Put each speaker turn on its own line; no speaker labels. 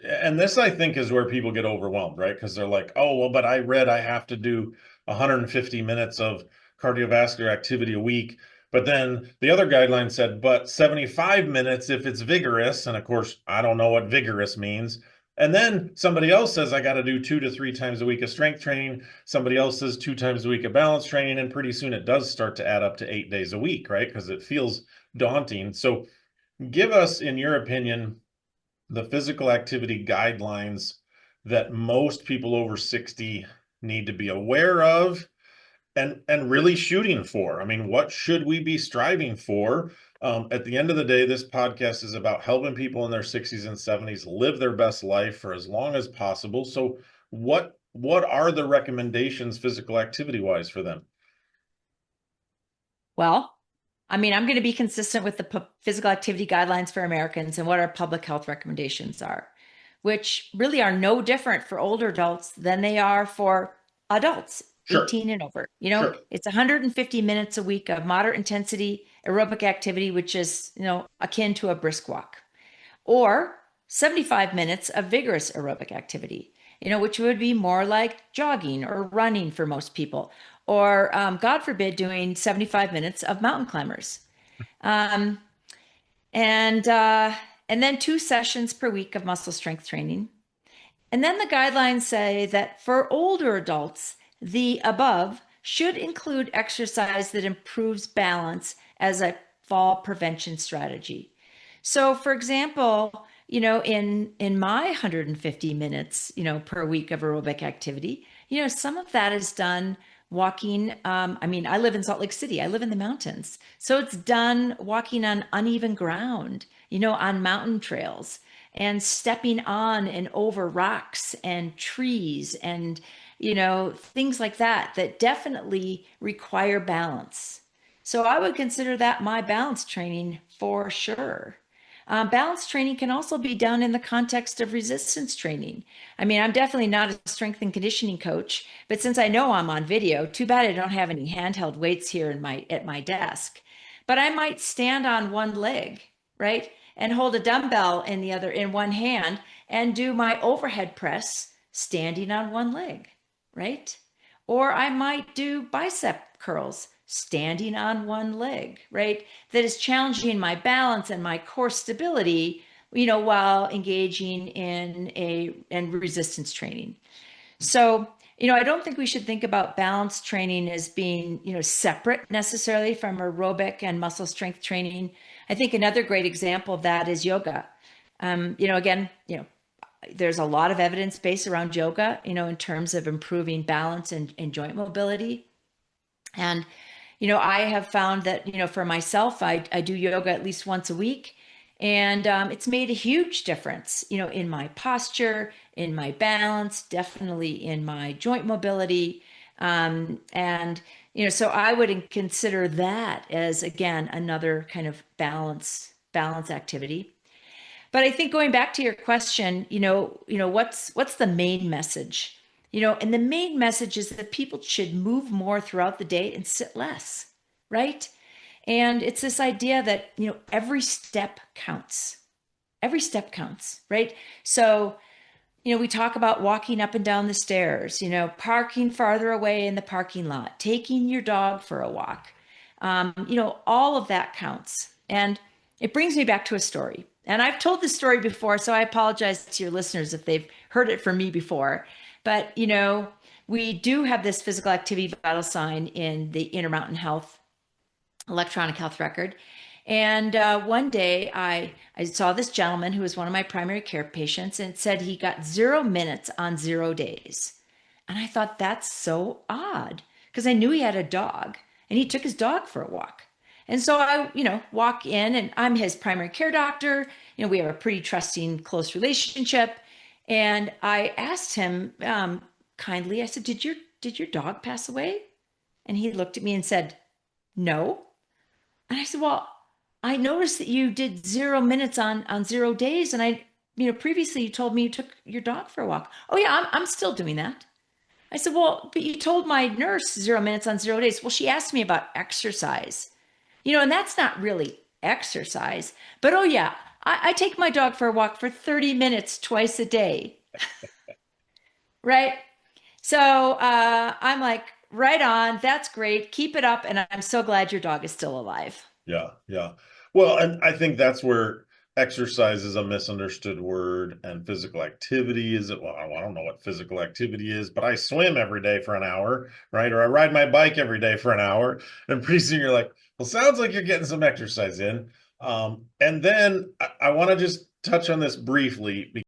and this I think is where people get overwhelmed, right? Because they're like, oh, well, but I read I have to do 150 minutes of cardiovascular activity a week. But then the other guideline said, but 75 minutes if it's vigorous. And of course, I don't know what vigorous means. And then somebody else says I got to do 2 to 3 times a week of strength training. Somebody else says 2 times a week of balance training. And pretty soon it does start to add up to 8 days a week, right? Because it feels daunting. So give us, in your opinion, the physical activity guidelines that most people over 60 need to be aware of and really shooting for. I mean, what should we be striving for? At the end of the day, this podcast is about helping people in their 60s and 70s live their best life for as long as possible. So what are the recommendations physical activity wise for them?
Well, I mean, I'm going to be consistent with the physical activity guidelines for Americans and what our public health recommendations are, which really are no different for older adults than they are for adults
Sure,
18 and over.
sure.
It's 150 minutes a week of moderate intensity aerobic activity, which is, akin to a brisk walk, or 75 minutes of vigorous aerobic activity, which would be more like jogging or running for most people, or God forbid, doing 75 minutes of mountain climbers. Um, and and then 2 sessions per week of muscle strength training. And then the guidelines say that for older adults, the above should include exercise that improves balance as a fall prevention strategy. So, for example, in my 150 minutes, per week of aerobic activity, some of that is done walking. I mean, I live in Salt Lake City. I live in the mountains. So it's done walking on uneven ground, on mountain trails and stepping on and over rocks and trees and, things like that, that definitely require balance. So I would consider that my balance training for sure. Balance training can also be done in the context of resistance training. I mean, I'm definitely not a strength and conditioning coach, but since I know I'm on video, too bad I don't have any handheld weights here at my desk. But I might stand on one leg, right? And hold a dumbbell in one hand and do my overhead press standing on one leg, right? Or I might do bicep curls standing on one leg, right? That is challenging my balance and my core stability, while engaging in resistance training. So, I don't think we should think about balance training as being, separate necessarily from aerobic and muscle strength training. I think another great example of that is yoga. Again, there's a lot of evidence base around yoga, in terms of improving balance and joint mobility. And, I have found that, for myself, I do yoga at least once a week. And it's made a huge difference, in my posture, in my balance, definitely in my joint mobility. And, so I would consider that as, again, another kind of balance activity. But I think going back to your question, what's the main message? And the main message is that people should move more throughout the day and sit less, right? And it's this idea that, every step counts. Every step counts, right? So, we talk about walking up and down the stairs, parking farther away in the parking lot, taking your dog for a walk. All of that counts. And it brings me back to a story. And I've told this story before, so I apologize to your listeners if they've heard it from me before. But, we do have this physical activity vital sign in the Intermountain Health electronic health record. And one day I saw this gentleman who was one of my primary care patients and said he got 0 minutes on 0 days. And I thought that's so odd because I knew he had a dog and he took his dog for a walk. And so I, walk in and I'm his primary care doctor. We have a pretty trusting, close relationship. And I asked him kindly, I said, did your dog pass away? And he looked at me and said, no. And I said, well, I noticed that you did 0 minutes on 0 days. And previously you told me you took your dog for a walk. Oh yeah, I'm still doing that. I said, well, but you told my nurse 0 minutes on 0 days. Well, she asked me about exercise, and that's not really exercise, but oh yeah, I take my dog for a walk for 30 minutes twice a day, right? So I'm like, right on. That's great. Keep it up. And I'm so glad your dog is still alive.
Yeah, yeah. Well, and I think that's where exercise is a misunderstood word, and physical activity is it. Well, I don't know what physical activity is, but I swim every day for an hour, right? Or I ride my bike every day for an hour. And pretty soon you're like, well, sounds like you're getting some exercise in. And then I want to just touch on this briefly